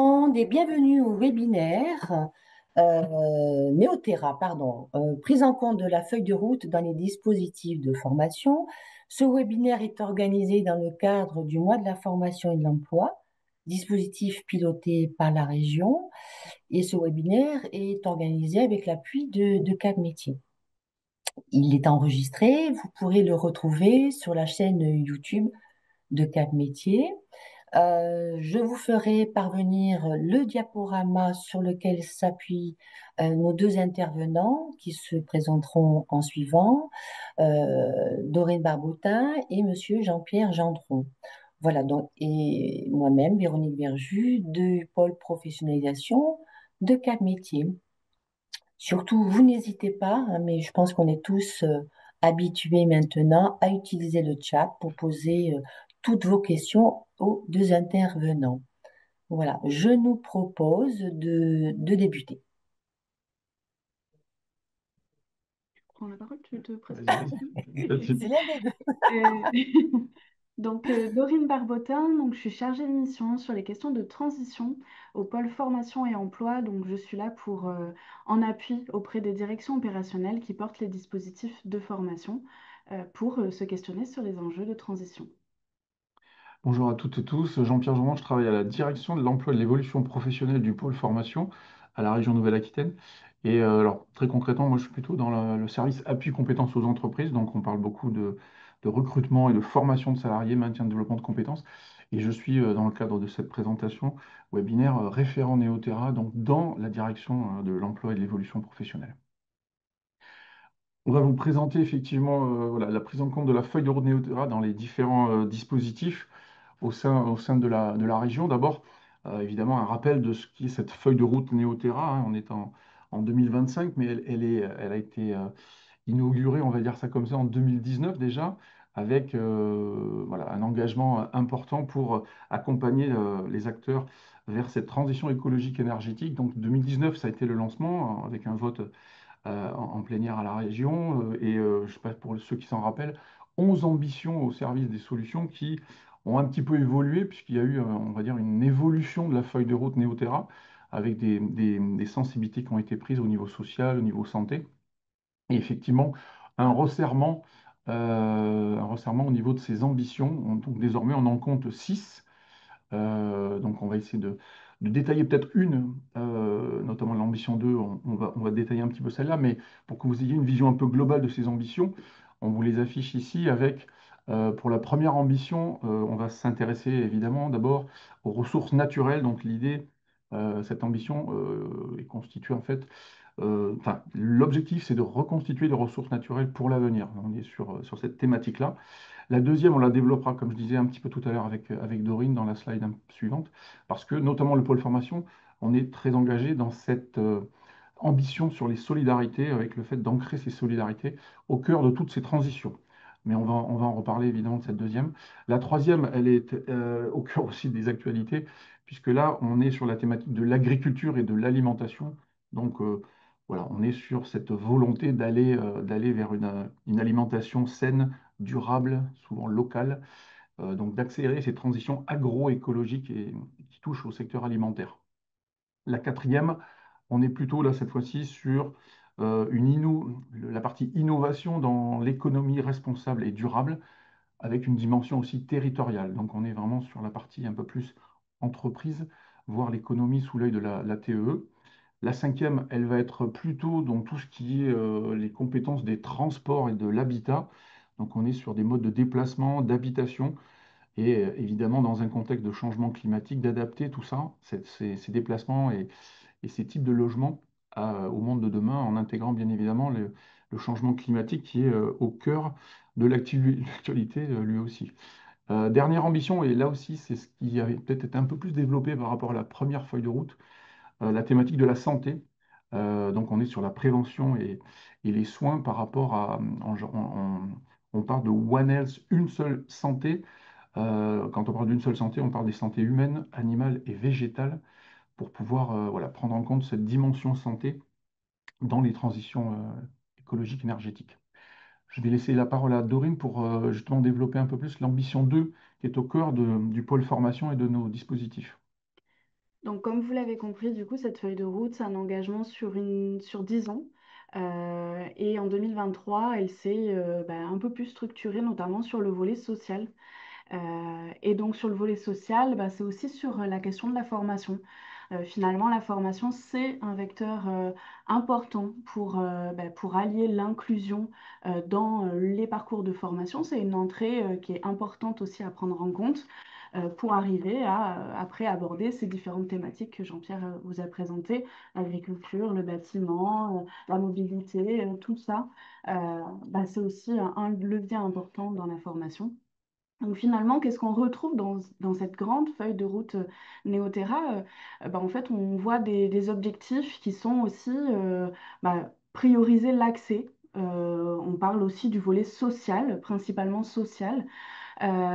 monde et bienvenue au webinaire Néoterra, pardon, prise en compte de la feuille de route dans les dispositifs de formation. Ce webinaire est organisé dans le cadre du mois de la formation et de l'emploi, dispositif piloté par la région. Et ce webinaire est organisé avec l'appui de Cap Métiers. Il est enregistré, vous pourrez le retrouver sur la chaîne YouTube de Cap Métiers. Je vous ferai parvenir le diaporama sur lequel s'appuient nos deux intervenants qui se présenteront en suivant, Dorine Barbotin et Monsieur Jean-Pierre Gendron. Voilà, donc, et moi-même, Véronique Verjus, du pôle professionnalisation de Cap Métiers. Surtout, vous n'hésitez pas, hein, mais je pense qu'on est tous habitués maintenant à utiliser le chat pour poser toutes vos questions aux deux intervenants. Voilà, je nous propose de débuter. Prends la parole, tu te présentes. Vas-y, vas-y. Pas de C'est souci. l'un des deux. Euh, Dorine Barbotin, je suis chargée de mission sur les questions de transition au pôle formation et emploi. Donc, je suis là pour en appui auprès des directions opérationnelles qui portent les dispositifs de formation pour se questionner sur les enjeux de transition. Bonjour à toutes et tous, Jean-Pierre Jean, je travaille à la direction de l'emploi et de l'évolution professionnelle du pôle formation à la région Nouvelle-Aquitaine. Et alors, très concrètement, moi je suis plutôt dans le service appui compétences aux entreprises, donc on parle beaucoup de recrutement et de formation de salariés, maintien de développement de compétences. Et je suis dans le cadre de cette présentation webinaire référent Néoterra, donc dans la direction de l'emploi et de l'évolution professionnelle. On va vous présenter effectivement voilà, la prise en compte de la feuille de route Néoterra dans les différents dispositifs au sein de la région. D'abord, évidemment, un rappel de ce qui est cette feuille de route Néoterra, hein. On est en 2025, mais elle a été inaugurée, on va dire ça comme ça, en 2019 déjà, avec voilà, un engagement important pour accompagner les acteurs vers cette transition écologique énergétique. Donc 2019, ça a été le lancement avec un vote en plénière à la région. Je ne sais pas pour ceux qui s'en rappellent, 11 ambitions au service des solutions qui ont un petit peu évolué, puisqu'il y a eu, on va dire, une évolution de la feuille de route Néoterra, avec des sensibilités qui ont été prises au niveau social, au niveau santé, et effectivement un resserrement au niveau de ces ambitions. Donc désormais, on en compte 6. Donc on va essayer de détailler peut-être une, notamment l'ambition 2, on va détailler un petit peu celle-là, mais pour que vous ayez une vision un peu globale de ces ambitions, on vous les affiche ici avec, pour la première ambition, on va s'intéresser évidemment d'abord aux ressources naturelles. Donc l'idée, cette ambition est constituée en fait, enfin, l'objectif c'est de reconstituer les ressources naturelles pour l'avenir. On est sur cette thématique-là. La deuxième, on la développera, comme je disais un petit peu tout à l'heure avec Dorine dans la slide suivante, parce que notamment le pôle formation, on est très engagé dans cette ambition sur les solidarités, avec le fait d'ancrer ces solidarités au cœur de toutes ces transitions. Mais on va en reparler évidemment de cette deuxième. La troisième, elle est au cœur aussi des actualités, puisque là, on est sur la thématique de l'agriculture et de l'alimentation. Donc, voilà, on est sur cette volonté d'aller vers une alimentation saine, durable, souvent locale, donc d'accélérer ces transitions agroécologiques et qui touchent au secteur alimentaire. La quatrième, on est plutôt là cette fois-ci sur la partie innovation dans l'économie responsable et durable, avec une dimension aussi territoriale. Donc on est vraiment sur la partie un peu plus entreprise, voire l'économie sous l'œil de la TEE. La cinquième, elle va être plutôt dans tout ce qui est les compétences des transports et de l'habitat. Donc on est sur des modes de déplacement, d'habitation, et évidemment dans un contexte de changement climatique, d'adapter tout ça, ces déplacements et ces types de logements au monde de demain, en intégrant bien évidemment le changement climatique qui est au cœur de l'actualité lui aussi. Dernière ambition, et là aussi c'est ce qui avait peut-être été un peu plus développé par rapport à la première feuille de route, la thématique de la santé. Donc on est sur la prévention et les soins par rapport à... on parle de One Health, une seule santé. Quand on parle d'une seule santé, on parle des santé humaines, animales et végétales pour pouvoir voilà, prendre en compte cette dimension santé dans les transitions écologiques énergétiques. Je vais laisser la parole à Dorine pour justement développer un peu plus l'ambition 2 qui est au cœur du pôle formation et de nos dispositifs. Donc, comme vous l'avez compris, du coup, cette feuille de route, c'est un engagement sur 10 ans. Et en 2023, elle s'est un peu plus structurée, notamment sur le volet social. Et donc sur le volet social, c'est aussi sur la question de la formation. Finalement, la formation, c'est un vecteur important pour allier l'inclusion dans les parcours de formation. C'est une entrée qui est importante aussi à prendre en compte pour arriver à après aborder ces différentes thématiques que Jean-Pierre vous a présentées, l'agriculture, le bâtiment, la mobilité, tout ça. C'est aussi un levier important dans la formation. Donc finalement, qu'est-ce qu'on retrouve dans cette grande feuille de route Néoterra? En fait, on voit des objectifs qui sont aussi prioriser l'accès. On parle aussi du volet social, principalement social.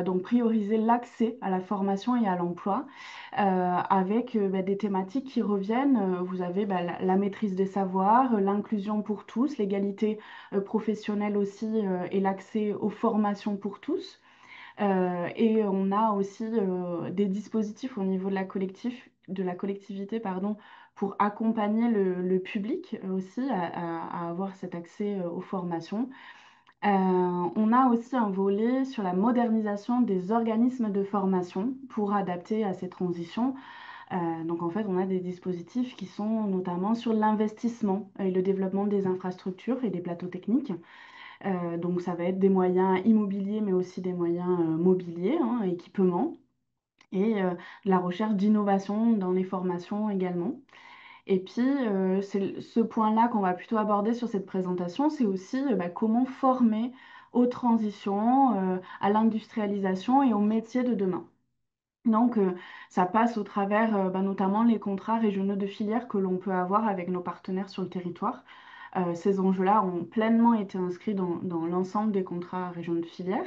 Donc prioriser l'accès à la formation et à l'emploi avec des thématiques qui reviennent. Vous avez la maîtrise des savoirs, l'inclusion pour tous, l'égalité professionnelle aussi et l'accès aux formations pour tous. Et on a aussi des dispositifs au niveau de la collectivité, pardon, pour accompagner le public aussi à avoir cet accès aux formations. On a aussi un volet sur la modernisation des organismes de formation pour adapter à ces transitions. Donc en fait, on a des dispositifs qui sont notamment sur l'investissement et le développement des infrastructures et des plateaux techniques. Donc ça va être des moyens immobiliers, mais aussi des moyens mobiliers, hein, équipements, et de la recherche d'innovation dans les formations également. Et puis, c'est ce point-là qu'on va plutôt aborder sur cette présentation, c'est aussi comment former aux transitions, à l'industrialisation et aux métiers de demain. Donc, ça passe au travers notamment les contrats régionaux de filière que l'on peut avoir avec nos partenaires sur le territoire. Ces enjeux-là ont pleinement été inscrits dans l'ensemble des contrats régionaux de filière.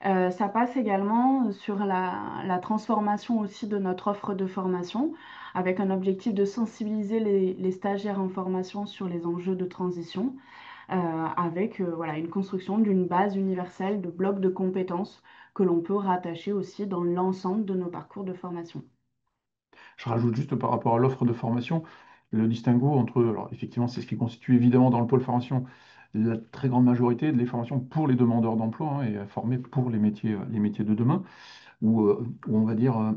Ça passe également sur la transformation aussi de notre offre de formation, avec un objectif de sensibiliser les stagiaires en formation sur les enjeux de transition, avec une construction d'une base universelle de blocs de compétences que l'on peut rattacher aussi dans l'ensemble de nos parcours de formation. Je rajoute juste par rapport à l'offre de formation, le distinguo entre, alors effectivement, c'est ce qui constitue évidemment dans le pôle formation la très grande majorité des formations pour les demandeurs d'emploi hein, et formés pour les métiers de demain où on va dire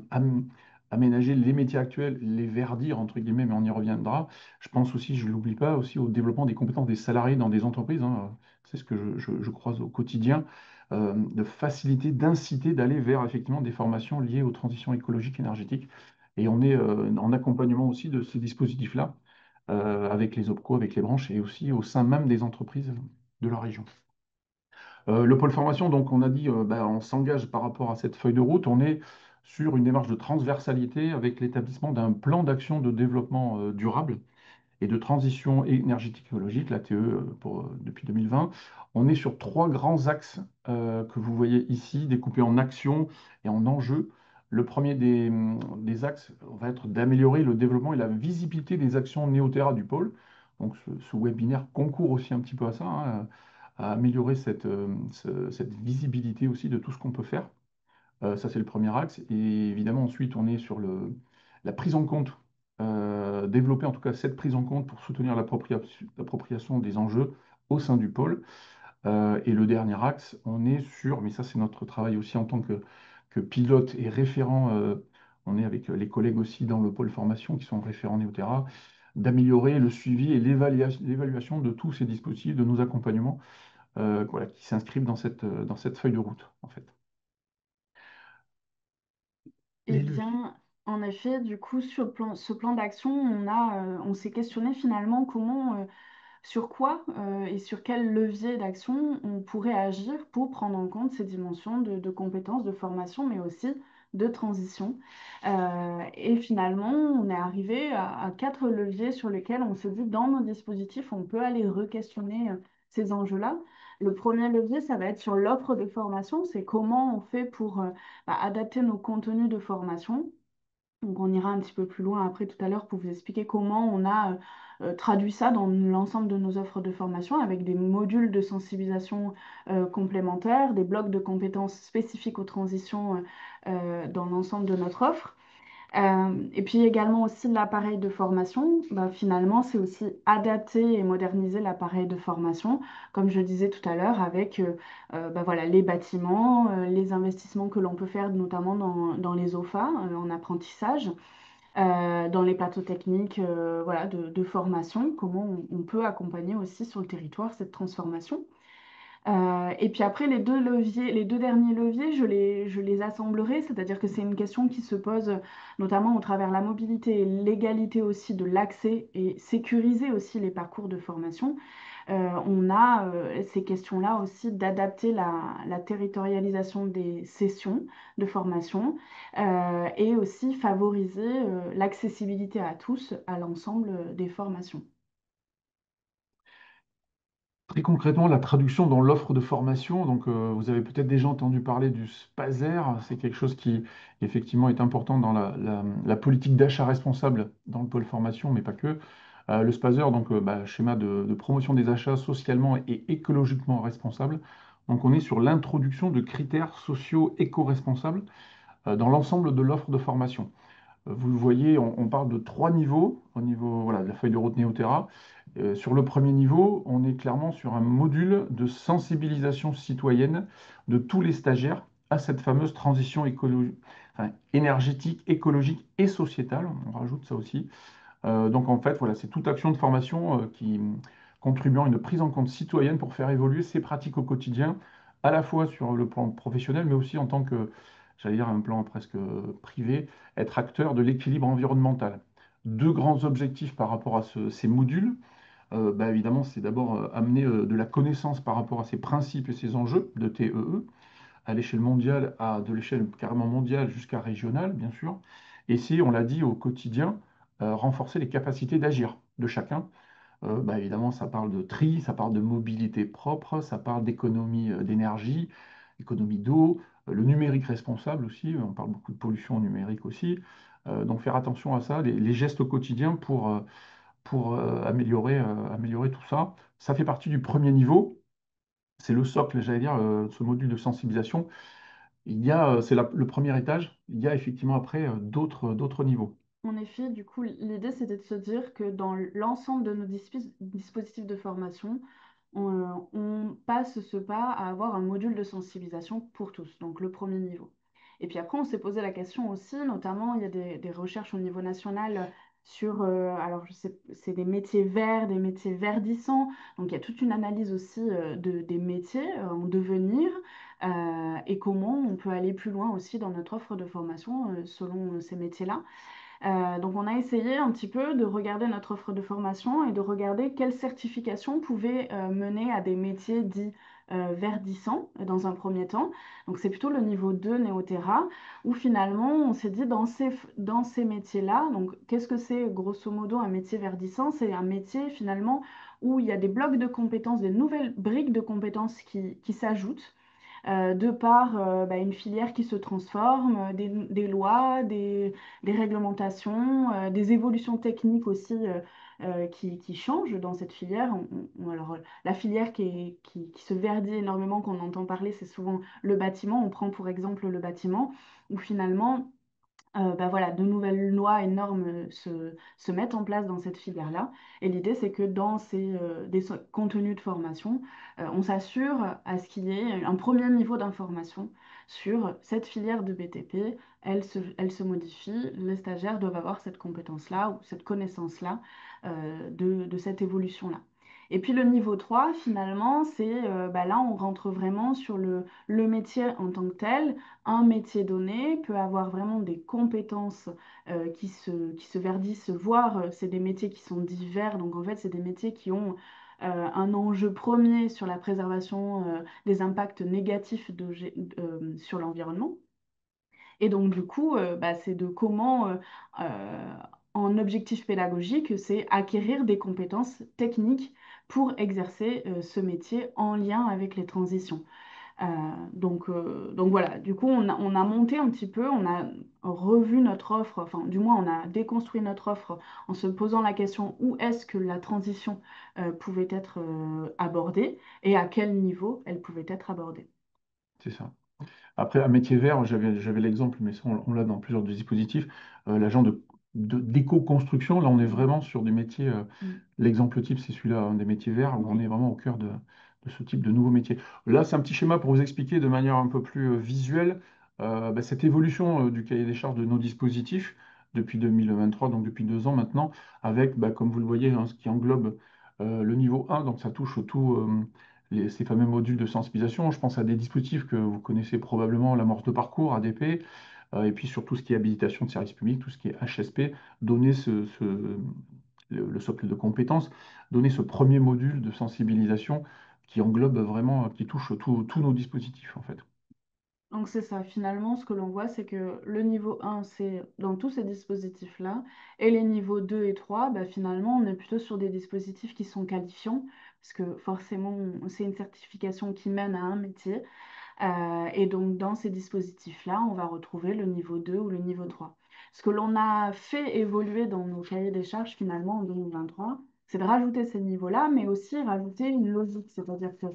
aménager les métiers actuels, les verdir, entre guillemets, mais on y reviendra. Je pense aussi, je ne l'oublie pas, aussi au développement des compétences des salariés dans des entreprises. Hein. C'est ce que je croise au quotidien, de faciliter, d'inciter, d'aller vers effectivement des formations liées aux transitions écologiques et énergétiques. Et on est en accompagnement aussi de ces dispositifs-là, avec les OPCO, avec les branches et aussi au sein même des entreprises de la région. Le pôle formation, donc on a dit, on s'engage par rapport à cette feuille de route. On est sur une démarche de transversalité avec l'établissement d'un plan d'action de développement durable et de transition énergétique écologique, l'ATE depuis 2020. On est sur trois grands axes que vous voyez ici, découpés en actions et en enjeux. Le premier des axes va être d'améliorer le développement et la visibilité des actions Néoterra du pôle. Donc ce webinaire concourt aussi un petit peu à ça, hein, à améliorer cette visibilité aussi de tout ce qu'on peut faire. Ça, c'est le premier axe. Et évidemment, ensuite, on est sur la prise en compte, développer en tout cas cette prise en compte pour soutenir l'appropriation des enjeux au sein du pôle. Et le dernier axe, on est sur, mais ça, c'est notre travail aussi en tant que pilote et référent. On est avec les collègues aussi dans le pôle formation qui sont référents Néoterra, d'améliorer le suivi et l'évaluation de tous ces dispositifs, de nos accompagnements voilà, qui s'inscrivent dans cette feuille de route, en fait. Eh Les leviers. bien, en effet, du coup, sur ce plan d'action, on s'est questionné finalement sur quoi et sur quel levier d'action on pourrait agir pour prendre en compte ces dimensions de compétences, de formation, mais aussi de transition. Et finalement, on est arrivé à quatre leviers sur lesquels on se dit dans nos dispositifs, on peut aller re-questionner ces enjeux-là. Le premier levier, ça va être sur l'offre de formation, c'est comment on fait pour adapter nos contenus de formation. Donc on ira un petit peu plus loin après tout à l'heure pour vous expliquer comment on a traduit ça dans l'ensemble de nos offres de formation avec des modules de sensibilisation complémentaires, des blocs de compétences spécifiques aux transitions dans l'ensemble de notre offre. Et puis également aussi l'appareil de formation. Bah, finalement, c'est aussi adapter et moderniser l'appareil de formation, comme je disais tout à l'heure, avec bah, voilà, les bâtiments, les investissements que l'on peut faire, notamment dans les OFA, en apprentissage, dans les plateaux techniques voilà, de formation, comment on peut accompagner aussi sur le territoire cette transformation. Et puis après, les deux leviers, les deux derniers leviers, je les assemblerai, c'est-à-dire que c'est une question qui se pose notamment au travers de la mobilité et l'égalité aussi de l'accès et sécuriser aussi les parcours de formation. On a ces questions-là aussi d'adapter la territorialisation des sessions de formation et aussi favoriser l'accessibilité à tous à l'ensemble des formations. Très concrètement, la traduction dans l'offre de formation, donc vous avez peut-être déjà entendu parler du SPASER, c'est quelque chose qui effectivement est important dans la politique d'achat responsable dans le pôle formation, mais pas que. Le SPASER, donc schéma de promotion des achats socialement et écologiquement responsables. Donc on est sur l'introduction de critères sociaux éco-responsables dans l'ensemble de l'offre de formation. Vous le voyez, on parle de trois niveaux au niveau voilà, de la feuille de route Néoterra. Sur le premier niveau, on est clairement sur un module de sensibilisation citoyenne de tous les stagiaires à cette fameuse transition énergétique, écologique et sociétale. On rajoute ça aussi. Donc en fait, voilà, c'est toute action de formation qui contribuant à une prise en compte citoyenne pour faire évoluer ses pratiques au quotidien, à la fois sur le plan professionnel, mais aussi en tant que, j'allais dire, un plan presque privé, être acteur de l'équilibre environnemental. Deux grands objectifs par rapport à ces modules. Évidemment, c'est d'abord amener de la connaissance par rapport à ces principes et ces enjeux de TEE à l'échelle mondiale, de l'échelle carrément mondiale jusqu'à régionale, bien sûr. Et si, on l'a dit, au quotidien, renforcer les capacités d'agir de chacun. Évidemment, ça parle de tri, ça parle de mobilité propre, ça parle d'économie d'énergie, économie d'eau, le numérique responsable aussi, on parle beaucoup de pollution numérique aussi. Donc faire attention à ça, les gestes au quotidien pour améliorer tout ça. Ça fait partie du premier niveau, c'est le socle, j'allais dire, ce module de sensibilisation. C'est le premier étage. Il y a effectivement après d'autres niveaux. En effet, du coup, l'idée c'était de se dire que dans l'ensemble de nos dispositifs de formation, on passe ce pas à avoir un module de sensibilisation pour tous, donc le premier niveau. Et puis après, on s'est posé la question aussi, notamment, il y a des recherches au niveau national sur, alors je sais, c'est des métiers verts, des métiers verdissants, donc il y a toute une analyse aussi des métiers en devenir et comment on peut aller plus loin aussi dans notre offre de formation selon ces métiers-là. Donc on a essayé un petit peu de regarder notre offre de formation et de regarder quelles certifications pouvaient mener à des métiers dits verdissants dans un premier temps. Donc c'est plutôt le niveau 2 Néoterra où finalement on s'est dit dans ces métiers-là, donc qu'est-ce que c'est grosso modo un métier verdissant? C'est un métier finalement où il y a des blocs de compétences, des nouvelles briques de compétences qui s'ajoutent de par une filière qui se transforme, des lois, des réglementations, des évolutions techniques aussi qui changent dans cette filière. Alors, la filière qui se verdit énormément, qu'on entend parler, c'est souvent le bâtiment. On prend pour exemple le bâtiment, où finalement voilà, de nouvelles lois et normes se mettent en place dans cette filière-là. Et l'idée, c'est que dans des contenus de formation, on s'assure à ce qu'il y ait un premier niveau d'information sur cette filière de BTP. Elle se modifie, les stagiaires doivent avoir cette compétence-là ou cette connaissance-là de cette évolution-là. Et puis le niveau 3 finalement, c'est là, on rentre vraiment sur le métier en tant que tel. Un métier donné peut avoir vraiment des compétences qui se verdissent, voire c'est des métiers qui sont divers. Donc en fait, c'est des métiers qui ont un enjeu premier sur la préservation des impacts négatifs sur l'environnement. Et donc du coup, c'est de comment, en objectif pédagogique, c'est acquérir des compétences techniques pour exercer ce métier en lien avec les transitions. Donc voilà, du coup, on a monté un petit peu, on a revu notre offre, enfin, du moins, on a déconstruit notre offre en se posant la question où est-ce que la transition pouvait être abordée et à quel niveau elle pouvait être abordée. C'est ça. Après, un métier vert, j'avais l'exemple, mais ça, on l'a dans plusieurs dispositifs, l'agent d'éco-construction. Là, on est Mm. vraiment sur des métiers. Mm. L'exemple type, c'est celui-là, des métiers verts, où on Ok. est vraiment au cœur de ce type de nouveaux métiers. Là, c'est un petit schéma pour vous expliquer de manière un peu plus visuelle cette évolution du cahier des charges de nos dispositifs depuis 2023, donc depuis 2 ans maintenant, avec, comme vous le voyez, hein, ce qui englobe le niveau 1, donc ça touche tout. Ces fameux modules de sensibilisation. Je pense à des dispositifs que vous connaissez probablement, l'amorce de parcours, ADP, et puis sur tout ce qui est habilitation de service public, tout ce qui est HSP, donner le socle de compétences, donner ce premier module de sensibilisation qui englobe vraiment, qui touche tous nos dispositifs en fait. Donc c'est ça, finalement, ce que l'on voit, c'est que le niveau 1, c'est dans tous ces dispositifs-là, et les niveaux 2 et 3, bah, finalement, on est plutôt sur des dispositifs qui sont qualifiants, parce que forcément, c'est une certification qui mène à un métier. Et donc, dans ces dispositifs-là, on va retrouver le niveau 2 ou le niveau 3. Ce que l'on a fait évoluer dans nos cahiers des charges, finalement, en 2023, c'est de rajouter ces niveaux-là, mais aussi rajouter une logique. C'est-à-dire que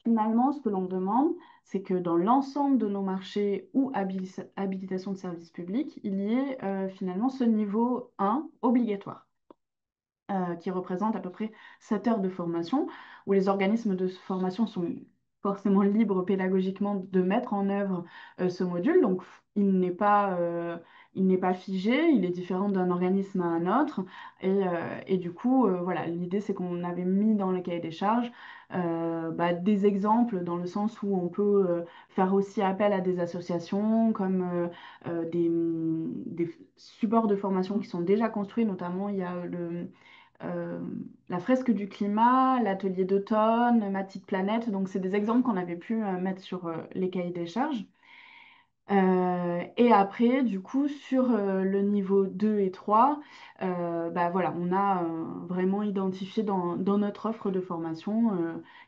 finalement, ce que l'on demande, c'est que dans l'ensemble de nos marchés ou habilitation de service public, il y ait finalement ce niveau 1 obligatoire qui représente à peu près 7 heures de formation, où les organismes de formation sont forcément libres pédagogiquement de mettre en œuvre ce module. Donc, il n'est pas figé, il est différent d'un organisme à un autre. Et du coup, voilà, l'idée, c'est qu'on avait mis dans le cahier des charges des exemples dans le sens où on peut faire aussi appel à des associations comme des supports de formation qui sont déjà construits. Notamment, il y a euh, la fresque du climat, l'atelier d'automne, ma petite planète. Donc, c'est des exemples qu'on avait pu mettre sur les cahiers des charges. Et après, du coup, sur le niveau 2 et 3, voilà, on a vraiment identifié dans notre offre de formation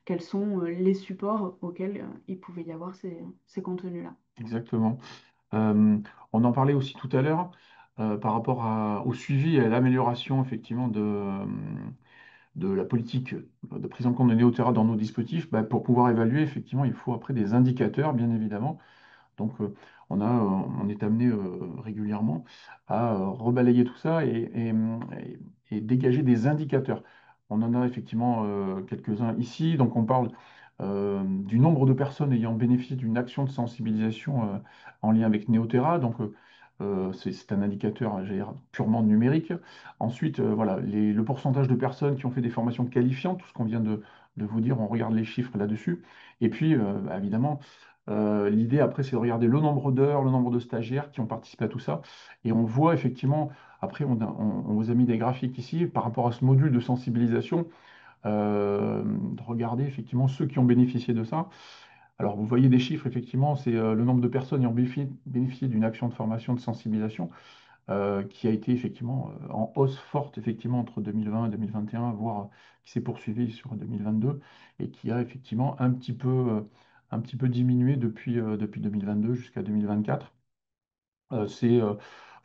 quels sont les supports auxquels il pouvait y avoir ces contenus-là. Exactement. Euh, on en parlait aussi tout à l'heure par rapport au suivi et à l'amélioration effectivement de la politique de prise en compte de Néoterra dans nos dispositifs. Pour pouvoir évaluer, effectivement, il faut après des indicateurs, bien évidemment. Donc, on est amené régulièrement à rebalayer tout ça et dégager des indicateurs. On en a effectivement quelques-uns ici. Donc, on parle du nombre de personnes ayant bénéficié d'une action de sensibilisation en lien avec Néoterra. Donc, c'est un indicateur, j'allais dire, purement numérique. Ensuite, voilà, le pourcentage de personnes qui ont fait des formations qualifiantes, tout ce qu'on vient de vous dire, on regarde les chiffres là-dessus. Et puis, évidemment, l'idée après, c'est de regarder le nombre d'heures, le nombre de stagiaires qui ont participé à tout ça. Et on voit effectivement, après, on vous a mis des graphiques ici par rapport à ce module de sensibilisation, de regarder effectivement ceux qui ont bénéficié de ça. Alors, vous voyez des chiffres, effectivement, c'est le nombre de personnes ayant bénéficié d'une action de formation de sensibilisation qui a été effectivement en hausse forte effectivement entre 2020 et 2021, voire qui s'est poursuivi sur 2022 et qui a effectivement un petit peu diminué depuis 2022 jusqu'à 2024. Enfin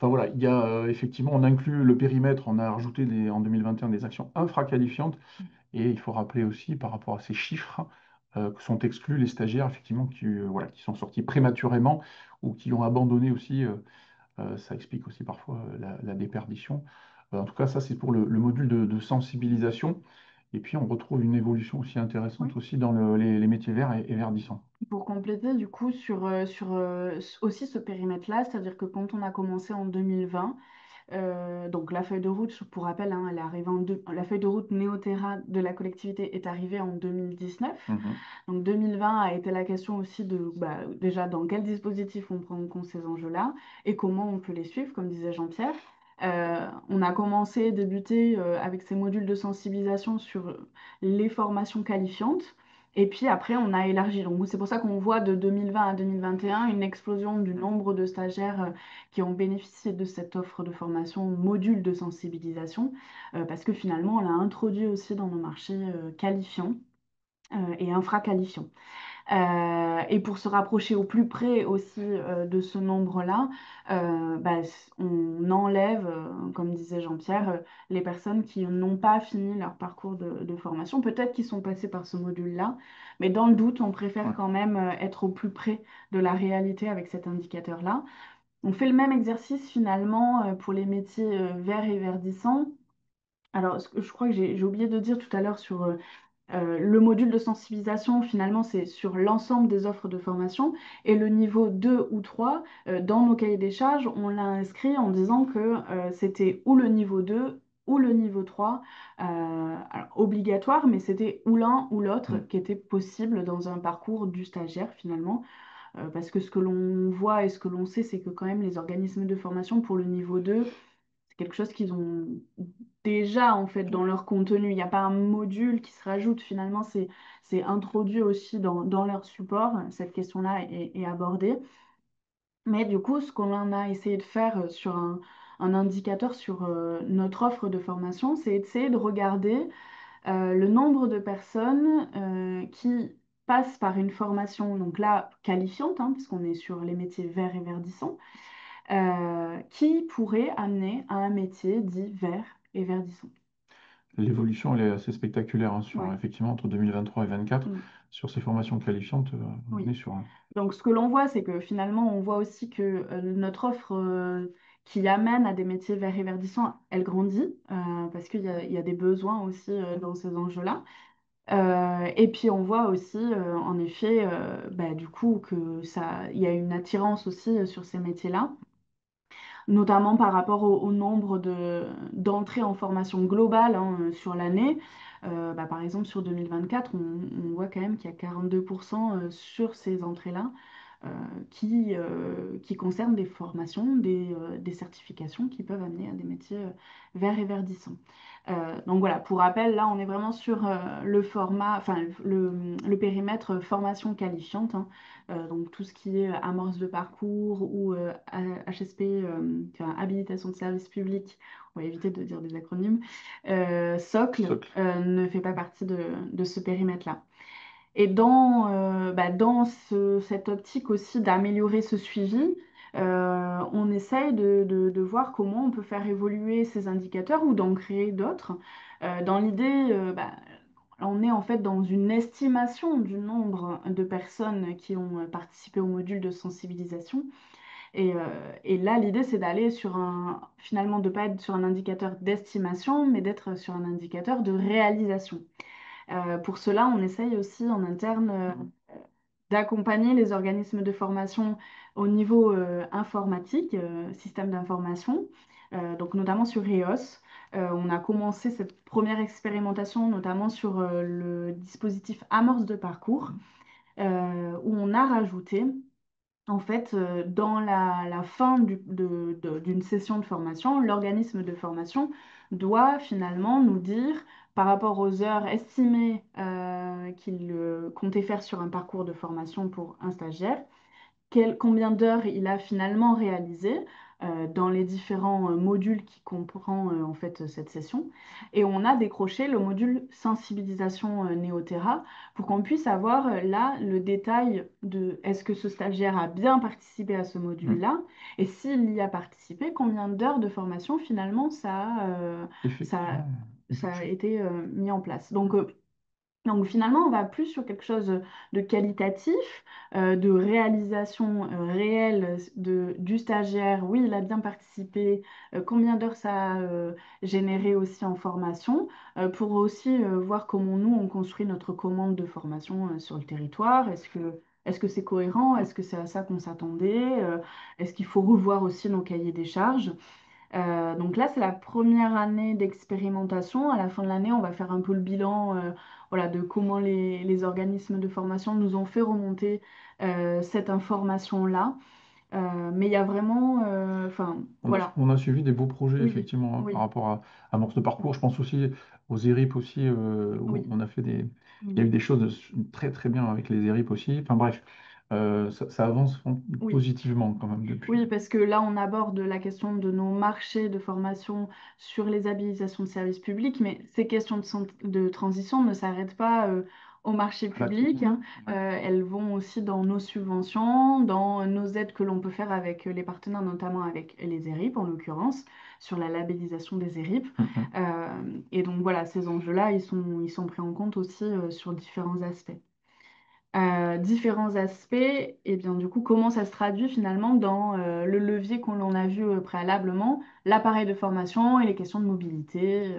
voilà, il y a effectivement, on inclut le périmètre, on a rajouté en 2021 des actions infraqualifiantes et il faut rappeler aussi par rapport à ces chiffres que sont exclus les stagiaires effectivement voilà, qui sont sortis prématurément ou qui ont abandonné aussi. Ça explique aussi parfois la déperdition. En tout cas, ça, c'est pour le module de sensibilisation. Et puis, on retrouve une évolution aussi intéressante Oui. aussi dans les métiers verts et verdissants. Pour compléter, du coup, aussi ce périmètre-là, c'est-à-dire que quand on a commencé en 2020, donc la feuille de route, pour rappel, hein, elle est arrivée la feuille de route Néoterra de la collectivité est arrivée en 2019. Mhm. Donc 2020 a été la question aussi de déjà dans quel dispositif on prend en compte ces enjeux-là et comment on peut les suivre, comme disait Jean-Pierre. On a débuté avec ces modules de sensibilisation sur les formations qualifiantes. Et puis après, on a élargi. Donc c'est pour ça qu'on voit de 2020 à 2021 une explosion du nombre de stagiaires qui ont bénéficié de cette offre de formation module de sensibilisation, parce que finalement, on l'a introduit aussi dans nos marchés qualifiants et infra-qualifiants. Et pour se rapprocher au plus près aussi de ce nombre-là, on enlève, comme disait Jean-Pierre, les personnes qui n'ont pas fini leur parcours de formation. Peut-être qu'ils sont passés par ce module-là, mais dans le doute, on préfère Ouais. quand même être au plus près de la réalité avec cet indicateur-là. On fait le même exercice finalement pour les métiers verts et verdissants. Alors, je crois que j'ai oublié de dire tout à l'heure sur le module de sensibilisation, finalement, c'est sur l'ensemble des offres de formation. Et le niveau 2 ou 3, dans nos cahiers des charges, on l'a inscrit en disant que c'était ou le niveau 2 ou le niveau 3, alors, obligatoire, mais c'était ou l'un ou l'autre Mm. qui était possible dans un parcours du stagiaire, finalement. Parce que ce que l'on voit et ce que l'on sait, c'est que quand même les organismes de formation pour le niveau 2, c'est quelque chose qu'ils ont déjà en fait dans leur contenu. Il n'y a pas un module qui se rajoute finalement, c'est introduit aussi dans leur support. Cette question-là est abordée. Mais du coup, ce qu'on a essayé de faire sur un indicateur sur notre offre de formation, c'est essayer de regarder le nombre de personnes qui passent par une formation, donc là, qualifiante, hein, puisqu'on est sur les métiers verts et verdissants, qui pourrait amener à un métier dit vert et verdissant. L'évolution, elle est assez spectaculaire, hein, Ouais. effectivement, entre 2023 et 2024, Mm. sur ces formations qualifiantes, on Oui. est sur Donc, ce que l'on voit, c'est que finalement, on voit aussi que notre offre qui amène à des métiers verts et verdissants, elle grandit parce qu'il y a des besoins aussi dans ces enjeux-là. Et puis, on voit aussi, en effet, du coup, il y a une attirance aussi sur ces métiers-là, notamment par rapport au nombre d'entrées en formation globale hein, sur l'année. Par exemple, sur 2024, on voit quand même qu'il y a 42% sur ces entrées-là euh, qui concernent des formations, des certifications qui peuvent amener à des métiers verts et verdissants. Donc voilà, pour rappel, là, on est vraiment sur le format, enfin le périmètre formation qualifiante, hein. Donc tout ce qui est amorce de parcours ou HSP, enfin, habilitation de service public, on va éviter de dire des acronymes, socle, socle. ne fait pas partie de ce périmètre-là. Et dans cette optique aussi d'améliorer ce suivi, on essaye de voir comment on peut faire évoluer ces indicateurs ou d'en créer d'autres. Dans l'idée, on est en fait dans une estimation du nombre de personnes qui ont participé au module de sensibilisation. Et là, l'idée, c'est d'aller finalement, de ne pas être sur un indicateur d'estimation, mais d'être sur un indicateur de réalisation. Pour cela, on essaye aussi en interne d'accompagner les organismes de formation au niveau informatique, système d'information, donc notamment sur EOS. On a commencé cette première expérimentation notamment sur le dispositif Amorce de parcours, où on a rajouté en fait, dans la fin d'une session de formation, l'organisme de formation doit finalement nous dire, par rapport aux heures estimées qu'il comptait faire sur un parcours de formation pour un stagiaire, combien d'heures il a finalement réalisé dans les différents modules qui comprend en fait cette session. Et on a décroché le module sensibilisation Néoterra pour qu'on puisse avoir là le détail de est-ce que ce stagiaire a bien participé à ce Mm. module-là et s'il y a participé, combien d'heures de formation finalement ça, Effectivement. ça a été mis en place. Donc finalement, on va plus sur quelque chose de qualitatif, de réalisation réelle du stagiaire. Oui, il a bien participé. Combien d'heures ça a généré aussi en formation, pour aussi voir comment nous, on construit notre commande de formation sur le territoire. Est-ce que c'est cohérent? Est-ce que c'est à ça qu'on s'attendait? Est-ce qu'il faut revoir aussi nos cahiers des charges? Donc là, c'est la première année d'expérimentation. À la fin de l'année, on va faire un peu le bilan voilà, de comment les organismes de formation nous ont fait remonter cette information-là. Mais il y a vraiment... Enfin, voilà. On a suivi des beaux projets, Oui, effectivement, hein, par oui, rapport à Amorce de parcours. Je pense aussi aux ERIP aussi, où oui. on a fait il y a Mm. eu des choses très très bien avec les ERIP aussi. Enfin bref, ça avance Oui. positivement quand même depuis. Oui, parce que là, on aborde la question de nos marchés de formation sur les habilitations de services publics, mais ces questions de transition ne s'arrêtent pas au marché à l'action. public, hein. Ouais. Elles vont aussi dans nos subventions, dans nos aides que l'on peut faire avec les partenaires, notamment avec les ERIP en l'occurrence, sur la labellisation des ERIP. Mhm. Et donc voilà, ces enjeux-là, ils sont pris en compte aussi sur différents aspects. Différents aspects, et bien du coup, comment ça se traduit finalement dans le levier qu'on en a vu préalablement, l'appareil de formation et les questions de mobilité,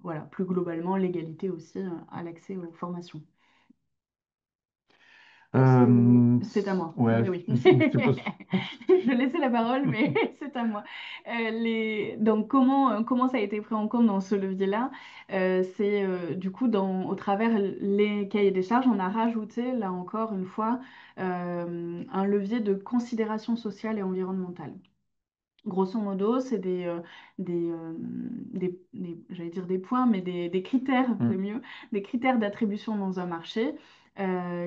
voilà, plus globalement, l'égalité aussi à l'accès aux formations. Euh, C'est à moi. ouais, Oui, oui. je te pose. Je laissais la parole, mais c'est à moi. Donc, comment ça a été pris en compte dans ce levier-là? C'est du coup, au travers les cahiers des charges, on a rajouté, là encore une fois, un levier de considération sociale et environnementale. Grosso modo, c'est j'allais dire des points, mais des critères, c'est Hmm. mieux, des critères d'attribution dans un marché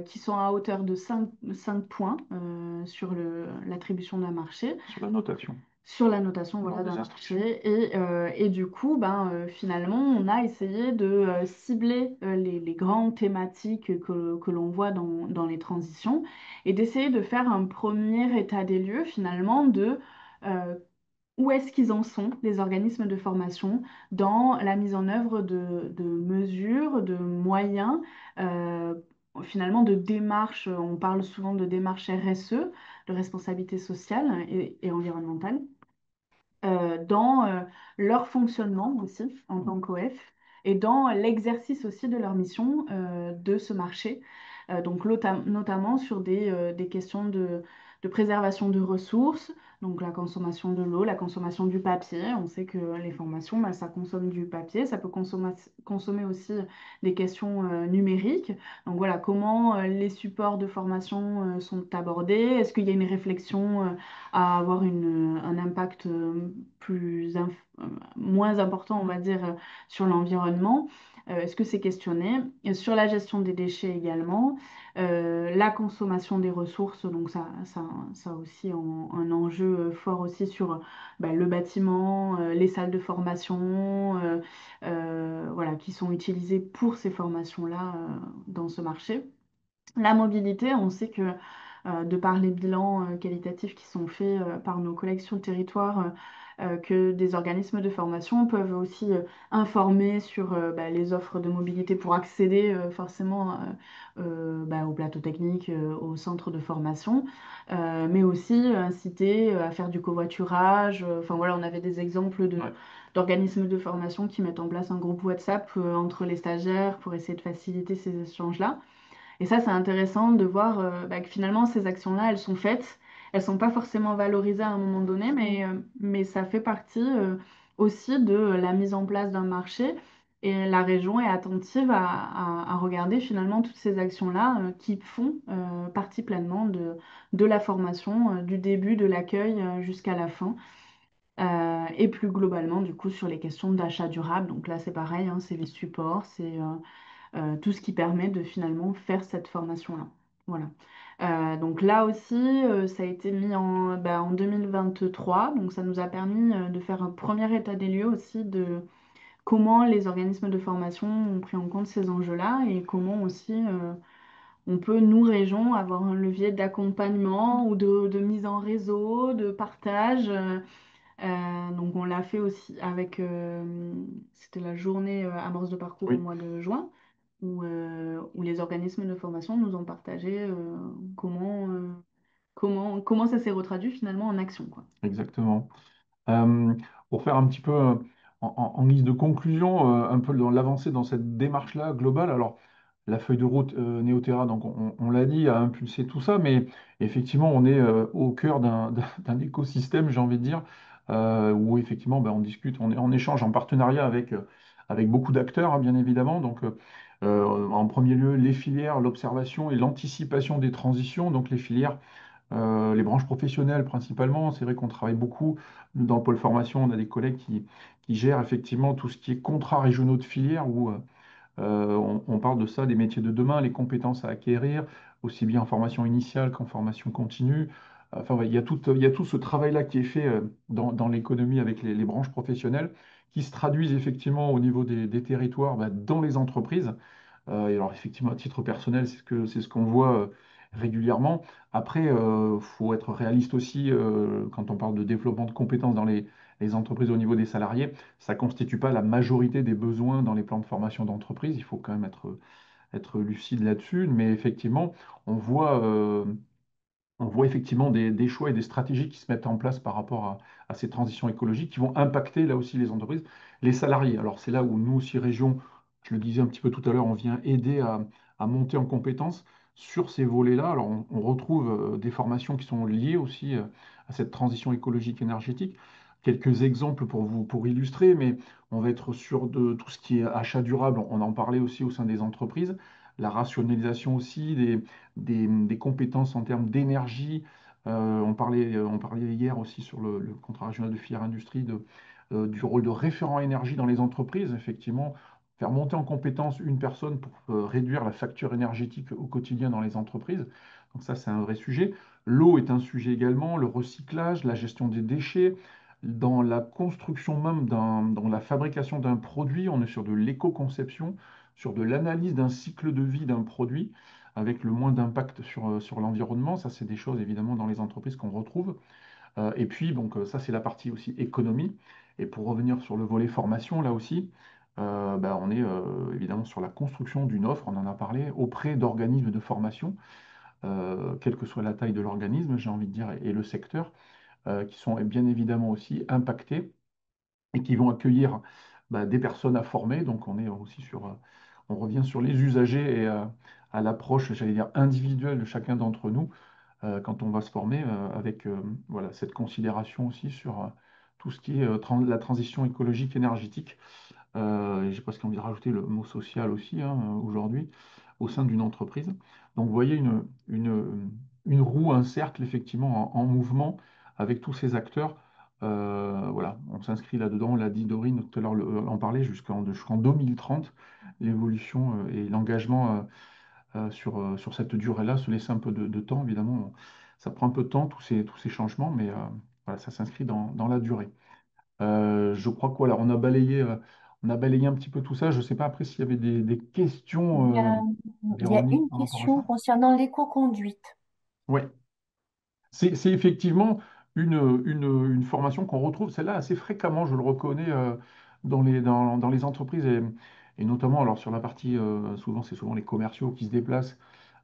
qui sont à hauteur de cinq points sur l'attribution d'un marché, Sur la notation, sur la notation lors voilà, des d'un instructions. marché. Et du coup, ben, finalement, on a essayé de cibler les grandes thématiques que l'on voit dans les transitions et d'essayer de faire un premier état des lieux, finalement, de euh, où est-ce qu'ils en sont, les organismes de formation, dans la mise en œuvre de mesures, de moyens, euh, finalement de démarches. On parle souvent de démarches RSE, de responsabilité sociale et environnementale dans leur fonctionnement aussi en tant qu'OF et dans l'exercice aussi de leur mission de ce marché. Donc notamment sur des questions de préservation de ressources, donc la consommation de l'eau, la consommation du papier. On sait que les formations, bah, ça consomme du papier, ça peut consommer aussi des questions numériques. Donc voilà, comment les supports de formation sont abordés? Est-ce qu'il y a une réflexion à avoir un impact moins important, on va dire, sur l'environnement? Est-ce que c'est questionné? Et sur la gestion des déchets également, la consommation des ressources, donc ça a aussi un enjeu fort aussi sur le bâtiment, les salles de formation, voilà, qui sont utilisées pour ces formations-là dans ce marché. La mobilité, on sait que de par les bilans qualitatifs qui sont faits par nos collègues sur le territoire, que des organismes de formation peuvent aussi informer sur les offres de mobilité pour accéder forcément au plateau technique, au centre de formation, mais aussi inciter à faire du covoiturage. Enfin voilà, on avait des exemples Ouais. d'organismes de formation qui mettent en place un groupe WhatsApp entre les stagiaires pour essayer de faciliter ces échanges-là. Et ça, c'est intéressant de voir que finalement, ces actions-là, elles sont faites. Elles sont pas forcément valorisées à un moment donné, mais ça fait partie aussi de la mise en place d'un marché. Et la région est attentive à regarder finalement toutes ces actions-là qui font partie pleinement de la formation, du début de l'accueil jusqu'à la fin. Et plus globalement, du coup, sur les questions d'achat durable. Donc là, c'est pareil, hein, c'est les supports, c'est tout ce qui permet de finalement faire cette formation-là. Voilà. Donc là aussi, ça a été mis en 2023. Donc ça nous a permis de faire un premier état des lieux aussi de comment les organismes de formation ont pris en compte ces enjeux-là et comment aussi on peut, nous, région, avoir un levier d'accompagnement ou de mise en réseau, de partage. Donc on l'a fait aussi avec, c'était la journée Amorce de parcours au Oui, mois de juin, où les organismes de formation nous ont partagé comment ça s'est retraduit finalement en action, quoi. exactement. Euh, pour faire un petit peu en guise de conclusion, un peu dans l'avancée dans cette démarche-là globale. Alors, la feuille de route Néoterra, donc on l'a dit, a impulsé tout ça, mais effectivement, on est au cœur d'un écosystème, j'ai envie de dire, où effectivement, ben, on discute, on est en échange, en partenariat avec beaucoup d'acteurs, hein, bien évidemment. Donc, en premier lieu, les filières, l'observation et l'anticipation des transitions. Donc, les filières les branches professionnelles principalement. C'est vrai qu'on travaille beaucoup. Dans le pôle formation, on a des collègues qui gèrent effectivement tout ce qui est contrats régionaux de filière, où on parle de ça, des métiers de demain, les compétences à acquérir, aussi bien en formation initiale qu'en formation continue. Enfin, ouais, il y a tout ce travail-là qui est fait dans l'économie avec les branches professionnelles, qui se traduisent effectivement au niveau des territoires, bah, dans les entreprises. Et alors, effectivement, à titre personnel, c'est ce qu'on voit régulièrement. Après, il faut être réaliste aussi quand on parle de développement de compétences dans les entreprises au niveau des salariés. Ça ne constitue pas la majorité des besoins dans les plans de formation d'entreprise. Il faut quand même être lucide là-dessus. Mais effectivement, on voit. On voit effectivement des choix et des stratégies qui se mettent en place par rapport à ces transitions écologiques qui vont impacter là aussi les entreprises, les salariés. Alors c'est là où nous aussi, région, je le disais un petit peu tout à l'heure, on vient aider à monter en compétences sur ces volets-là. Alors on retrouve des formations qui sont liées aussi à cette transition écologique énergétique. Quelques exemples pour illustrer, mais on va être sur de tout ce qui est achat durable, on en parlait aussi au sein des entreprises, la rationalisation aussi des compétences en termes d'énergie. On parlait hier aussi sur le contrat régional de filière industrie du rôle de référent énergie dans les entreprises. Effectivement, faire monter en compétence une personne pour réduire la facture énergétique au quotidien dans les entreprises. Donc ça, c'est un vrai sujet. L'eau est un sujet également, le recyclage, la gestion des déchets. Dans la construction même, dans la fabrication d'un produit, on est sur de l'éco-conception, sur de l'analyse d'un cycle de vie d'un produit avec le moins d'impact sur l'environnement. Ça, c'est des choses évidemment dans les entreprises qu'on retrouve. Et puis, donc, ça, c'est la partie aussi économie. Et pour revenir sur le volet formation, là aussi, on est évidemment sur la construction d'une offre, on en a parlé, auprès d'organismes de formation, quelle que soit la taille de l'organisme, j'ai envie de dire, et le secteur, qui sont bien évidemment aussi impactés et qui vont accueillir des personnes à former. Donc on est aussi on revient sur les usagers et à l'approche, j'allais dire, individuelle de chacun d'entre nous quand on va se former avec voilà, cette considération aussi sur tout ce qui est la transition écologique énergétique. Et j'ai presque envie de rajouter le mot social aussi hein, aujourd'hui au sein d'une entreprise. Donc vous voyez une roue, un cercle effectivement en mouvement avec tous ces acteurs. Voilà, on s'inscrit là-dedans, on l'a dit Dorine tout à l'heure, en parlait jusqu'en 2030, l'évolution et l'engagement sur cette durée-là, se laisser un peu de temps, évidemment, ça prend un peu de temps, tous ces changements, mais voilà, ça s'inscrit dans la durée. Je crois que voilà, on a balayé un petit peu tout ça. Je ne sais pas après s'il y avait des Il y questions, a, il y a Véronique, une par rapport à question ça. concernant l'éco-conduite. Oui, c'est effectivement une formation qu'on retrouve, celle-là, assez fréquemment, je le reconnais, dans les entreprises et notamment alors, sur la partie, c'est souvent les commerciaux qui se déplacent.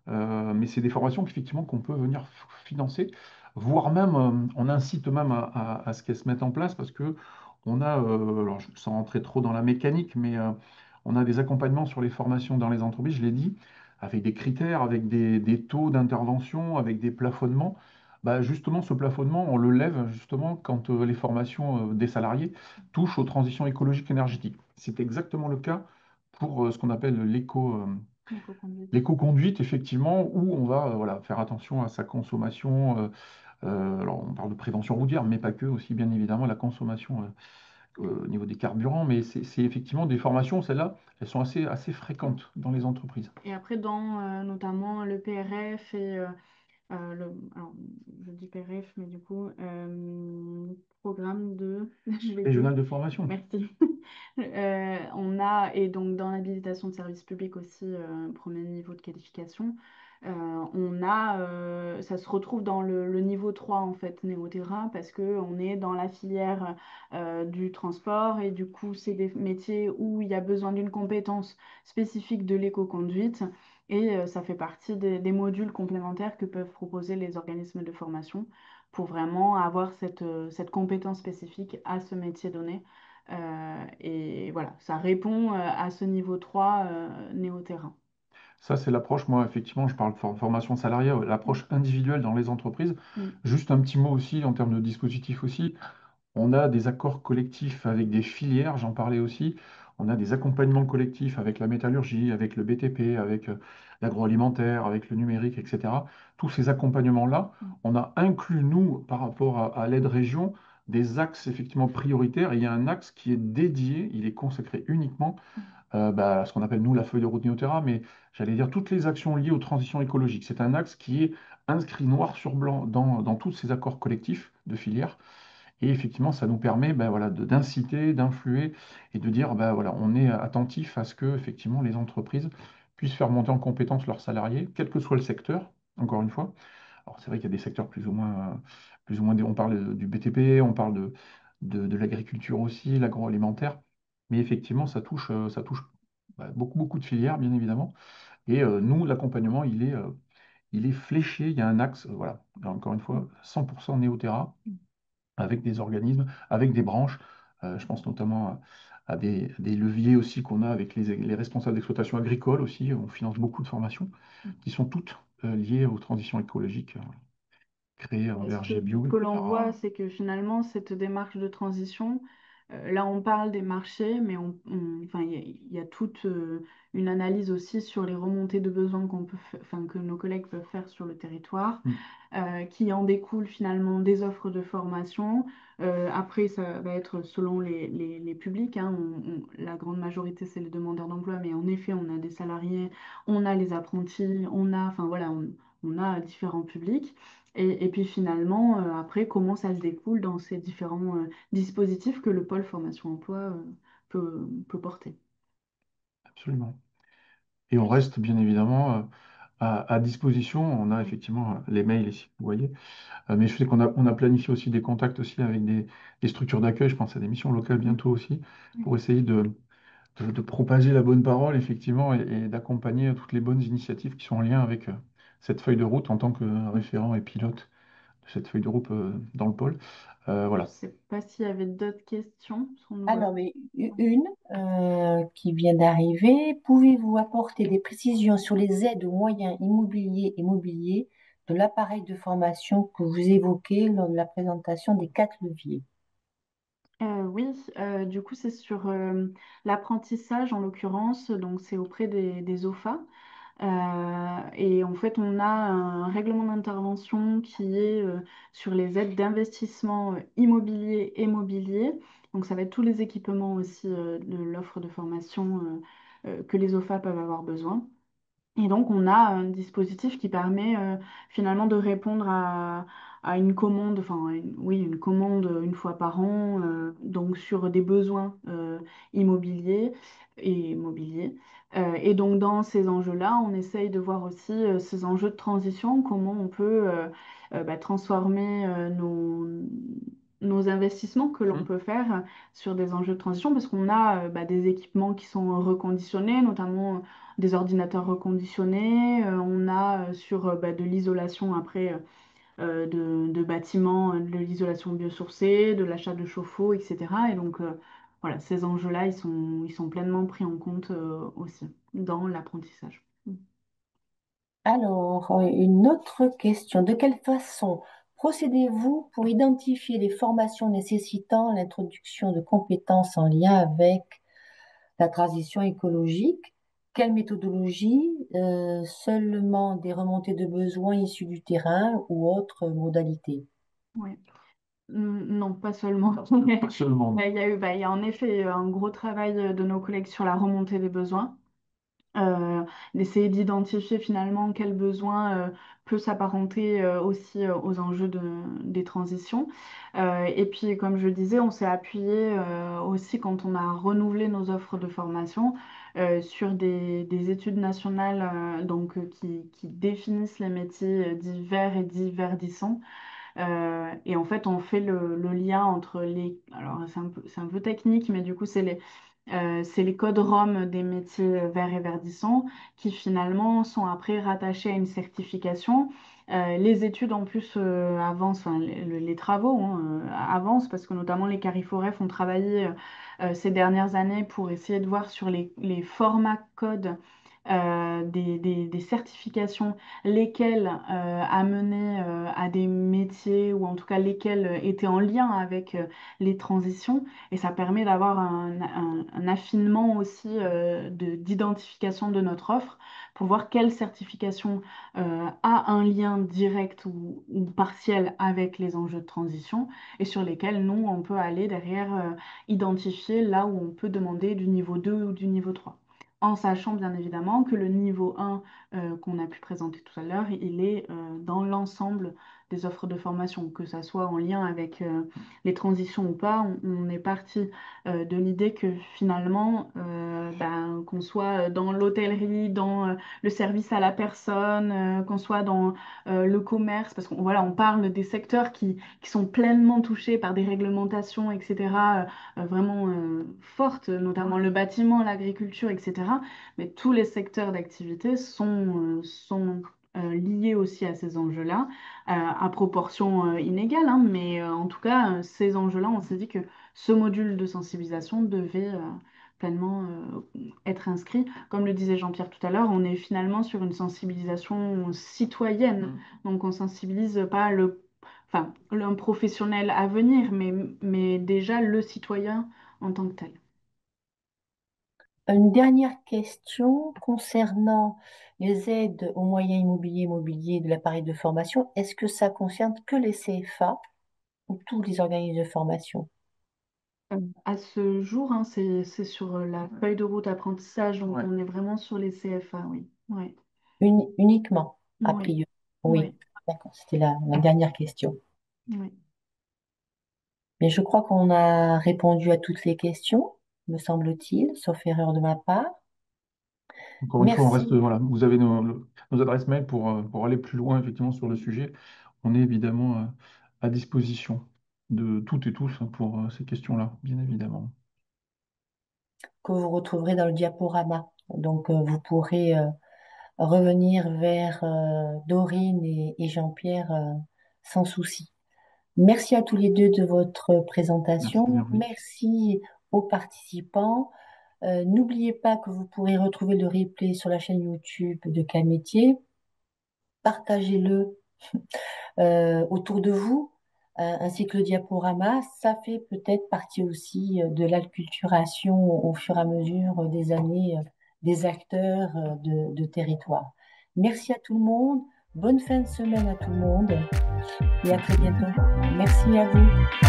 Mais c'est des formations qu'effectivement qu'on peut venir financer, voire même on incite même à ce qu'elles se mettent en place parce que on a, alors sans rentrer trop dans la mécanique, mais on a des accompagnements sur les formations dans les entreprises, je l'ai dit, avec des critères, avec des taux d'intervention, avec des plafonnements. Justement, ce plafonnement, on le lève justement quand les formations des salariés touchent aux transitions écologiques énergétiques. C'est exactement le cas pour ce qu'on appelle L'éco-conduite. l'éco-conduite, effectivement, où on va voilà, faire attention à sa consommation. Alors, on parle de prévention routière, mais pas que, aussi bien évidemment la consommation au niveau des carburants. Mais c'est effectivement des formations, celles-là, elles sont assez fréquentes dans les entreprises. Et après, dans notamment le PRF et alors, je dis PRF, mais du coup, programme de, je l'ai plus, Régional de formation. merci. On a, et donc dans l'habilitation de service public aussi, premier niveau de qualification, ça se retrouve dans le niveau 3 en fait, Néo-Terrain, parce qu'on est dans la filière du transport et du coup, c'est des métiers où il y a besoin d'une compétence spécifique de l'éco-conduite. Et ça fait partie des modules complémentaires que peuvent proposer les organismes de formation pour vraiment avoir cette compétence spécifique à ce métier donné. Et voilà, ça répond à ce niveau 3 néo-terrain. Ça, c'est l'approche, moi, effectivement, je parle de formation salariée, Mm, l'approche individuelle dans les entreprises. mm, Juste un petit mot aussi en termes de dispositifs aussi. On a des accords collectifs avec des filières, j'en parlais aussi. On a des accompagnements collectifs avec la métallurgie, avec le BTP, avec l'agroalimentaire, avec le numérique, etc. Tous ces accompagnements-là, mm, on a inclus, nous, par rapport à l'aide région, des axes effectivement prioritaires. Et il y a un axe qui est dédié, il est consacré uniquement à ce qu'on appelle, nous, la feuille de route Néoterra, mais j'allais dire toutes les actions liées aux transitions écologiques. C'est un axe qui est inscrit noir sur blanc dans tous ces accords collectifs de filières. Et effectivement, ça nous permet voilà, d'inciter, d'influer et de dire voilà, on est attentif à ce que effectivement, les entreprises puissent faire monter en compétence leurs salariés, quel que soit le secteur, encore une fois. Alors c'est vrai qu'il y a des secteurs on parle du BTP, on parle de l'agriculture aussi, l'agroalimentaire, mais effectivement, ça touche beaucoup, beaucoup de filières, bien évidemment. Et nous, l'accompagnement, il est fléché, il y a un axe, voilà, encore une fois, 100% Néoterra, avec des organismes, avec des branches. Je pense notamment à des leviers aussi qu'on a avec les responsables d'exploitation agricole aussi. On finance beaucoup de formations qui sont toutes liées aux transitions écologiques créées en Ce verger bio, que l'on voit, etc. c'est que finalement, cette démarche de transition, là, on parle des marchés, mais enfin, il y a toute une analyse aussi sur les remontées de besoins enfin, que nos collègues peuvent faire sur le territoire, Mm, qui en découlent finalement des offres de formation. Après, ça va être selon les publics, hein. La grande majorité, c'est les demandeurs d'emploi, mais en effet, on a des salariés, on a les apprentis, enfin voilà, on a différents publics. Et puis finalement, après, comment ça se découle dans ces différents dispositifs que le pôle formation-emploi peut porter. absolument. Et on reste bien évidemment à disposition. On a Oui. effectivement les mails ici, vous voyez. Mais je sais qu'on a planifié aussi des contacts aussi avec des structures d'accueil. Je pense à des missions locales Mm. bientôt aussi, Oui. pour essayer de propager la bonne parole, effectivement, et d'accompagner toutes les bonnes initiatives qui sont en lien avec cette feuille de route en tant que référent et pilote de cette feuille de route dans le pôle. Je ne Voilà. sais pas s'il y avait d'autres questions. On nous voit. Alors, mais une qui vient d'arriver. Pouvez-vous apporter des précisions sur les aides aux moyens immobiliers et mobiliers de l'appareil de formation que vous évoquez lors de la présentation des 4 leviers? Oui, du coup, c'est sur l'apprentissage en l'occurrence, donc c'est auprès des OFA. Et en fait, on a un règlement d'intervention qui est sur les aides d'investissement immobilier et mobilier. Donc, ça va être tous les équipements aussi de l'offre de formation que les OFA peuvent avoir besoin. Et donc, on a un dispositif qui permet finalement de répondre à une commande, enfin, oui, une commande une fois par an, donc sur des besoins immobiliers et mobiliers. Et donc, dans ces enjeux-là, on essaye de voir aussi ces enjeux de transition, comment on peut transformer nos investissements que l'on Hmm. peut faire sur des enjeux de transition, parce qu'on a des équipements qui sont reconditionnés, notamment des ordinateurs reconditionnés, on a sur de l'isolation après de bâtiments, de l'isolation biosourcée, de l'achat de chauffe-eau, etc. Et donc voilà, ces enjeux-là, ils sont pleinement pris en compte aussi dans l'apprentissage. Alors, une autre question. De quelle façon procédez-vous pour identifier les formations nécessitant l'introduction de compétences en lien avec la transition écologique? Quelle méthodologie? Seulement des remontées de besoins issus du terrain ou autres modalités? Ouais. Non, pas seulement. Pas seulement, non. Il y a en effet un gros travail de nos collègues sur la remontée des besoins. euh, D'essayer d'identifier finalement quel besoin peut s'apparenter aussi aux enjeux des transitions. Et puis, comme je disais, on s'est appuyé aussi quand on a renouvelé nos offres de formation sur des études nationales donc, qui définissent les métiers dits verts et dits verdissants. Et en fait, on fait le lien entre les... Alors, c'est un peu technique, mais du coup, c'est les codes ROM des métiers verts et verdissants qui finalement sont après rattachés à une certification. Les études en plus avancent, enfin, les travaux avancent parce que notamment les Cariforef ont travaillé ces dernières années pour essayer de voir sur les formats codes des certifications, lesquelles amenaient à des métiers ou en tout cas lesquelles étaient en lien avec les transitions. Et ça permet d'avoir un affinement aussi d'identification de notre offre pour voir quelle certification a un lien direct ou partiel avec les enjeux de transition et sur lesquels nous, on peut aller derrière identifier là où on peut demander du niveau 2 ou du niveau 3. En sachant bien évidemment que le niveau 1 qu'on a pu présenter tout à l'heure, il est dans l'ensemble des offres de formation, que ça soit en lien avec les transitions ou pas. On est parti de l'idée que finalement, qu'on soit dans l'hôtellerie, dans le service à la personne, qu'on soit dans le commerce, parce qu'on voilà, on parle des secteurs qui sont pleinement touchés par des réglementations, etc., vraiment fortes, notamment le bâtiment, l'agriculture, etc. Mais tous les secteurs d'activité sont liés aussi à ces enjeux-là, à proportion inégale, hein, mais en tout cas, ces enjeux-là, on s'est dit que ce module de sensibilisation devait pleinement être inscrit. Comme le disait Jean-Pierre tout à l'heure, on est finalement sur une sensibilisation citoyenne. Donc on sensibilise pas un professionnel à venir, mais déjà le citoyen en tant que tel. Une dernière question concernant les aides aux moyens immobiliers de l'appareil de formation. Est-ce que ça concerne que les CFA ou tous les organismes de formation? À ce jour, hein, c'est sur la feuille de route apprentissage, donc Ouais. on est vraiment sur les CFA, oui. Ouais. Uniquement, a Oui, priori. oui, Oui, d'accord, c'était la dernière question. oui. Mais je crois qu'on a répondu à toutes les questions, me semble-t-il, sauf erreur de ma part. Encore une fois, on reste, Merci. voilà, vous avez nos adresses mail pour aller plus loin effectivement sur le sujet. On est évidemment à disposition de toutes et tous hein, pour ces questions-là, bien évidemment. Que vous retrouverez dans le diaporama. Donc, vous pourrez revenir vers Dorine et Jean-Pierre sans souci. Merci à tous les deux de votre Merci, présentation. Véronique. Merci aux participants. N'oubliez pas que vous pourrez retrouver le replay sur la chaîne YouTube de Calmétier. Partagez-le autour de vous, ainsi que le diaporama. Ça fait peut-être partie aussi de l'acculturation au fur et à mesure des années des acteurs de territoire. Merci à tout le monde. Bonne fin de semaine à tout le monde et à très Merci, bientôt. Véronique. Merci à vous.